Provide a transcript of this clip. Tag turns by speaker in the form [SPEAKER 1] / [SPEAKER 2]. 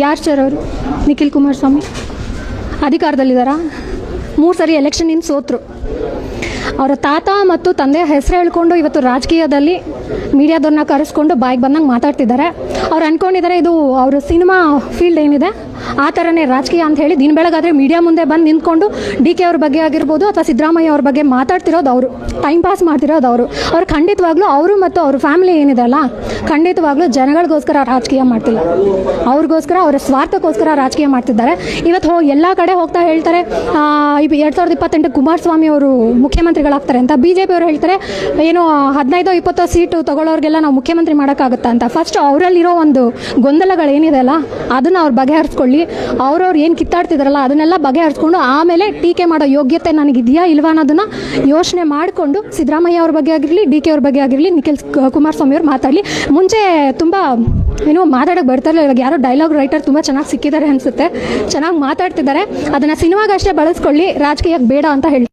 [SPEAKER 1] ಯಾರು ಸರ್ ಅವರು? ನಿಖಿಲ್ ಕುಮಾರಸ್ವಾಮಿ ಅಧಿಕಾರದಲ್ಲಿದ್ದಾರಾ? 3 ಸರಿ ಎಲೆಕ್ಷನಿಂದ ಸೋತರು. ಅವರ ತಾತ ಮತ್ತು ತಂದೆಯ ಹೆಸರು ಹೇಳ್ಕೊಂಡು ಇವತ್ತು ರಾಜಕೀಯದಲ್ಲಿ ಮೀಡಿಯಾದವ್ರನ್ನ ಕರೆಸ್ಕೊಂಡು ಬಾಯಿಗೆ ಬಂದಂಗೆ ಮಾತಾಡ್ತಿದ್ದಾರೆ. ಅವ್ರು ಅಂದ್ಕೊಂಡಿದ್ದಾರೆ ಇದು ಅವ್ರ ಸಿನಿಮಾ ಫೀಲ್ಡ್ ಏನಿದೆ ಆ ಥರನೇ ರಾಜಕೀಯ ಅಂತ ಹೇಳಿ ದಿನ ಬೆಳಗಾದರೆ ಮೀಡಿಯಾ ಮುಂದೆ ಬಂದು ನಿಂತ್ಕೊಂಡು ಡಿ ಕೆ ಅವ್ರ ಬಗ್ಗೆ ಆಗಿರ್ಬೋದು ಅಥವಾ ಸಿದ್ದರಾಮಯ್ಯ ಅವ್ರ ಬಗ್ಗೆ ಮಾತಾಡ್ತಿರೋದು ಅವರು, ಟೈಮ್ ಪಾಸ್ ಮಾಡ್ತಿರೋದು ಅವರು. ಅವ್ರು ಖಂಡಿತವಾಗ್ಲೂ ಅವರು ಮತ್ತು ಅವ್ರ ಫ್ಯಾಮಿಲಿ ಏನಿದೆ ಅಲ್ಲ, ಖಂಡಿತವಾಗ್ಲೂ ಜನಗಳಿಗೋಸ್ಕರ ರಾಜಕೀಯ ಮಾಡ್ತಿಲ್ಲ, ಅವ್ರಿಗೋಸ್ಕರ ಅವರ ಸ್ವಾರ್ಥಕ್ಕೋಸ್ಕರ ರಾಜಕೀಯ ಮಾಡ್ತಿದ್ದಾರೆ. ಇವತ್ತು ಎಲ್ಲ ಕಡೆ ಹೋಗ್ತಾ ಹೇಳ್ತಾರೆ 2028 ಕುಮಾರಸ್ವಾಮಿ ಅವರು ಮುಖ್ಯಮಂತ್ರಿಗಳಾಗ್ತಾರೆ ಅಂತ. BJP ಅವರು ಹೇಳ್ತಾರೆ ಏನು 15-20 ಸೀಟು ತಗೊಳ್ಳೋರಿಗೆಲ್ಲ ನಾವು ಮುಖ್ಯಮಂತ್ರಿ ಮಾಡೋಕ್ಕಾಗುತ್ತಾ ಅಂತ. ಫಸ್ಟ್ ಅವರಲ್ಲಿರೋ ಒಂದು ಗೊಂದಲಗಳೇನಿದೆ ಅಲ್ಲ ಅದನ್ನು ಅವ್ರು ಬಗೆಹರಿಸ್ಕೊಳ್ಳಿ. ಅವ್ರವ್ರು ಏನು ಕಿತ್ತಾಡ್ತಿದಾರಲ್ಲ ಅದನ್ನೆಲ್ಲ ಬಗೆಹರಿಸ್ಕೊಂಡು ಆಮೇಲೆ ಟೀಕೆ ಮಾಡೋ ಯೋಗ್ಯತೆ ನನಗಿದೆಯಾ ಇಲ್ವಾ ಅನ್ನೋದನ್ನು ಯೋಚನೆ ಮಾಡಿಕೊಂಡು ಸಿದ್ದರಾಮಯ್ಯ ಅವ್ರ ಬಗ್ಗೆ ಆಗಿರಲಿ, ಡಿ ಕೆ ಅವ್ರ ಬಗ್ಗೆ ಆಗಿರಲಿ, ನಿಖಿಲ್ ಕುಮಾರಸ್ವಾಮಿ ಅವ್ರು ಮಾತಾಡಲಿ. ಮುಂಚೆ ತುಂಬ ಏನೋ ಮಾತಾಡೋಕ್ಕೆ ಬರ್ತಾರಲ್ಲ, ಇವಾಗ ಯಾರೋ ಡೈಲಾಗ್ ರೈಟರ್ ತುಂಬ ಚೆನ್ನಾಗಿ ಸಿಕ್ಕಿದ್ದಾರೆ ಅನಿಸುತ್ತೆ, ಚೆನ್ನಾಗಿ ಮಾತಾಡ್ತಿದ್ದಾರೆ. ಅದನ್ನು ಸಿನಿಮಾಗಷ್ಟೇ ಬಳಸ್ಕೊಳ್ಳಿ, ರಾಜಕೀಯಕ್ಕೆ ಬೇಡ ಅಂತ ಹೇಳಿ.